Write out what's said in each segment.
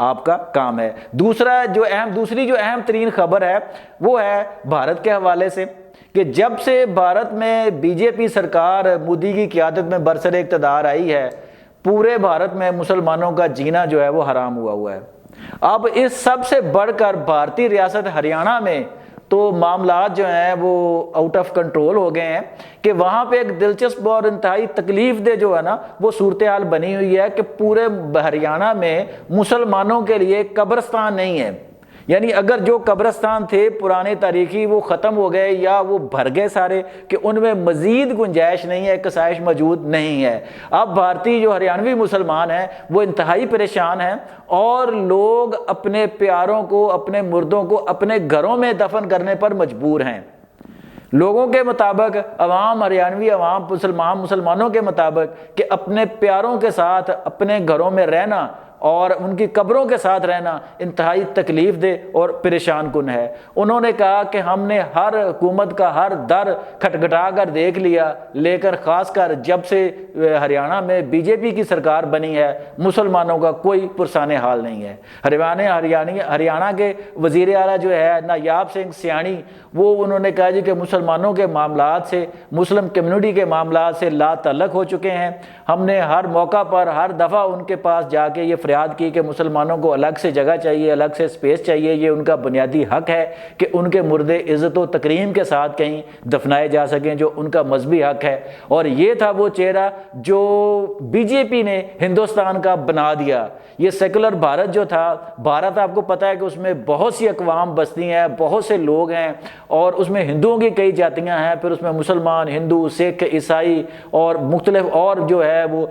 آپ کا کام ہے۔ دوسری جو اہم ترین خبر ہے وہ ہے بھارت کے حوالے سے، کہ جب سے بھارت میں بی جے پی سرکار مودی کی قیادت میں برسر اقتدار آئی ہے، پورے بھارت میں مسلمانوں کا جینا جو ہے وہ حرام ہوا ہے۔ اب اس سب سے بڑھ کر بھارتی ریاست ہریانہ میں تو معاملات جو ہیں وہ آؤٹ آف کنٹرول ہو گئے ہیں، کہ وہاں پہ ایک دلچسپ اور انتہائی تکلیف دہ جو ہے نا وہ صورتحال بنی ہوئی ہے کہ پورے ہریانہ میں مسلمانوں کے لیے قبرستان نہیں ہے۔ یعنی اگر جو قبرستان تھے پرانے تاریخی وہ ختم ہو گئے یا وہ بھر گئے سارے، کہ ان میں مزید گنجائش نہیں ہے، کسائش موجود نہیں ہے۔ اب بھارتی جو ہریانوی مسلمان ہیں وہ انتہائی پریشان ہیں، اور لوگ اپنے پیاروں کو، اپنے مردوں کو اپنے گھروں میں دفن کرنے پر مجبور ہیں۔ لوگوں کے مطابق، عوام، ہریانوی عوام، مسلمانوں کے مطابق، کہ اپنے پیاروں کے ساتھ اپنے گھروں میں رہنا اور ان کی قبروں کے ساتھ رہنا انتہائی تکلیف دہ اور پریشان کن ہے۔ انہوں نے کہا کہ ہم نے ہر حکومت کا ہر در کھٹکھٹا کر دیکھ لیا، لیکن خاص کر جب سے ہریانہ میں بی جے پی کی سرکار بنی ہے مسلمانوں کا کوئی پرسان حال نہیں ہے۔ ہریانہ کے وزیر اعلیٰ جو ہے نایاب سنگھ سیانی، وہ انہوں نے کہا جی کہ مسلمانوں کے معاملات سے، مسلم کمیونٹی کے معاملات سے لا تعلق ہو چکے ہیں۔ ہم نے ہر موقع پر ہر دفعہ ان کے پاس جا کے یہ فریاد کی کہ مسلمانوں کو الگ سے جگہ چاہیے، الگ سے سپیس چاہیے، یہ ان کا بنیادی حق ہے کہ ان کے مردے عزت و تکریم کے ساتھ کہیں دفنائے جا سکیں، جو ان کا مذہبی حق ہے۔ اور یہ تھا وہ چہرہ جو بی جے پی نے ہندوستان کا بنا دیا۔ یہ سیکولر بھارت جو تھا، بھارت آپ کو پتہ ہے کہ اس میں بہت سی اقوام بستی ہیں، بہت سے لوگ ہیں، اور اس میں ہندوؤں کی کئی جاتیاں ہیں، پھر اس میں مسلمان، ہندو، سکھ، عیسائی اور مختلف اور جو ہے وہ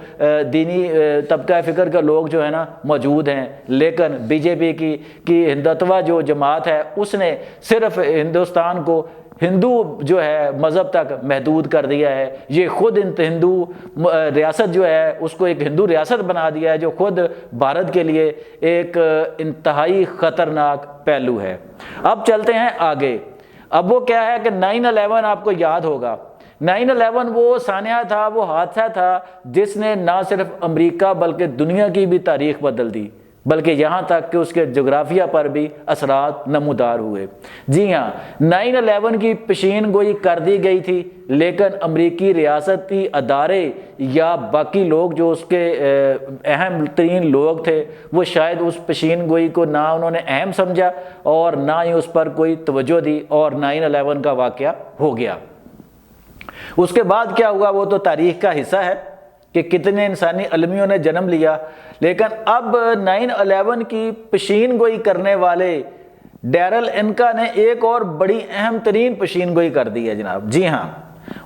دینی طبقہ فکر کا لوگ جو ہے نا موجود ہیں۔ لیکن بی جے پی کی ہندتوا جو جماعت ہے اس نے صرف ہندوستان کو ہندو جو ہے مذہب تک محدود کر دیا ہے۔ یہ خود ہندو ریاست جو ہے اس کو ایک ہندو ریاست بنا دیا ہے، جو خود بھارت کے لیے ایک انتہائی خطرناک پہلو ہے۔ اب چلتے ہیں آگے۔ اب وہ کیا ہے کہ 9/11 آپ کو یاد ہوگا۔ 9/11 وہ سانحہ تھا، وہ حادثہ تھا جس نے نہ صرف امریکہ بلکہ دنیا کی بھی تاریخ بدل دی، بلکہ یہاں تک کہ اس کے جغرافیہ پر بھی اثرات نمودار ہوئے۔ جی ہاں، 9/11 کی پیشین گوئی کر دی گئی تھی، لیکن امریکی ریاستی ادارے یا باقی لوگ جو اس کے اہم ترین لوگ تھے، وہ شاید اس پیشین گوئی کو نہ انہوں نے اہم سمجھا اور نہ ہی اس پر کوئی توجہ دی، اور 9/11 کا واقعہ ہو گیا۔ اس کے بعد کیا ہوا وہ تو تاریخ کا حصہ ہے کہ کتنے انسانی المیوں نے جنم لیا، لیکن اب 9/11 کی پیشین گوئی کرنے والے ڈیرل انکا نے ایک اور بڑی اہم ترین پیشین گوئی کر دی ہے جناب۔ جی ہاں،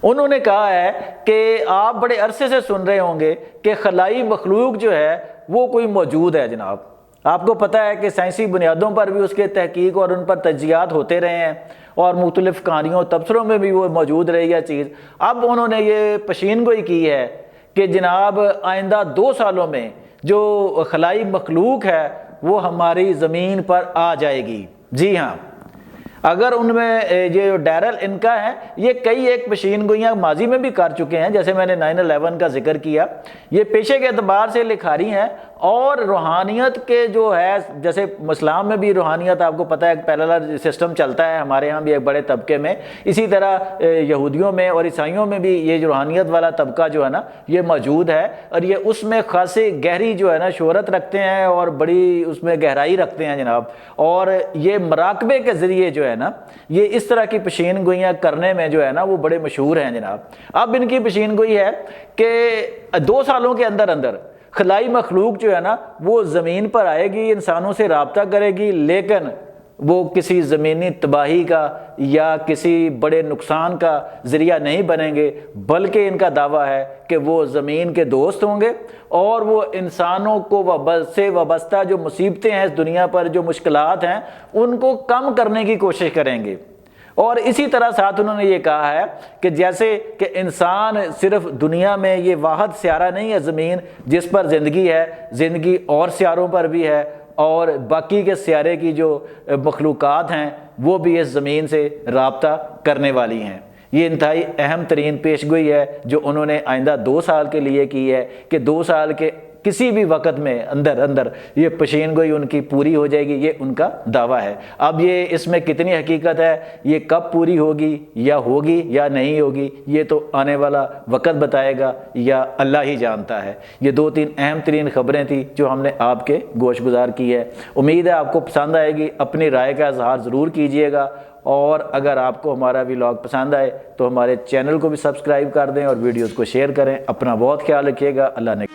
انہوں نے کہا ہے کہ آپ بڑے عرصے سے سن رہے ہوں گے کہ خلائی مخلوق جو ہے وہ کوئی موجود ہے جناب۔ آپ کو پتہ ہے کہ سائنسی بنیادوں پر بھی اس کے تحقیق اور ان پر تجزیات ہوتے رہے ہیں، اور مختلف کہانیوں تبصروں میں بھی وہ موجود رہی ہے چیز۔ اب انہوں نے یہ پیشین گوئی کی ہے کہ جناب آئندہ 2 سالوں میں جو خلائی مخلوق ہے وہ ہماری زمین پر آ جائے گی۔ جی ہاں، اگر ان میں یہ ڈیرل انکا ہے، یہ کئی ایک پیشین گوئیاں ماضی میں بھی کر چکے ہیں، جیسے میں نے 9/11 کا ذکر کیا۔ یہ پیشے کے اعتبار سے لکھاری ہیں، اور روحانیت کے جو ہے، جیسے اسلام میں بھی روحانیت آپ کو پتہ ہے ایک پیرالل سسٹم چلتا ہے، ہمارے ہاں بھی ایک بڑے طبقے میں، اسی طرح یہودیوں میں اور عیسائیوں میں بھی یہ جو روحانیت والا طبقہ جو ہے نا یہ موجود ہے، اور یہ اس میں خاصی گہری جو ہے نا شہرت رکھتے ہیں اور بڑی اس میں گہرائی رکھتے ہیں جناب، اور یہ مراقبے کے ذریعے جو ہے نا یہ اس طرح کی پیشین گوئیاں کرنے میں جو ہے نا وہ بڑے مشہور ہیں جناب۔ اب ان کی پیشین گوئی ہے کہ 2 سالوں کے اندر خلائی مخلوق جو ہے نا وہ زمین پر آئے گی، انسانوں سے رابطہ کرے گی، لیکن وہ کسی زمینی تباہی کا یا کسی بڑے نقصان کا ذریعہ نہیں بنیں گے، بلکہ ان کا دعویٰ ہے کہ وہ زمین کے دوست ہوں گے، اور وہ انسانوں کو سے وابستہ جو مصیبتیں ہیں اس دنیا پر، جو مشکلات ہیں، ان کو کم کرنے کی کوشش کریں گے۔ اور اسی طرح ساتھ انہوں نے یہ کہا ہے کہ جیسے کہ انسان صرف دنیا میں یہ واحد سیارہ نہیں ہے زمین جس پر زندگی ہے، زندگی اور سیاروں پر بھی ہے، اور باقی کے سیارے کی جو مخلوقات ہیں وہ بھی اس زمین سے رابطہ کرنے والی ہیں۔ یہ انتہائی اہم ترین پیشگوئی ہے جو انہوں نے آئندہ 2 سال کے لیے کی ہے، کہ 2 سال کے کسی بھی وقت میں اندر یہ پیشین گوئی ان کی پوری ہو جائے گی، یہ ان کا دعویٰ ہے۔ اب یہ اس میں کتنی حقیقت ہے، یہ کب پوری ہوگی یا نہیں ہوگی، یہ تو آنے والا وقت بتائے گا یا اللہ ہی جانتا ہے۔ یہ 2-3 اہم ترین خبریں تھیں جو ہم نے آپ کے گوش گزار کی ہے۔ امید ہے آپ کو پسند آئے گی، اپنی رائے کا اظہار ضرور کیجئے گا، اور اگر آپ کو ہمارا ولاگ پسند آئے تو ہمارے چینل کو بھی سبسکرائب کر دیں اور ویڈیوز کو شیئر کریں۔ اپنا بہت خیال رکھیے گا، اللہ نے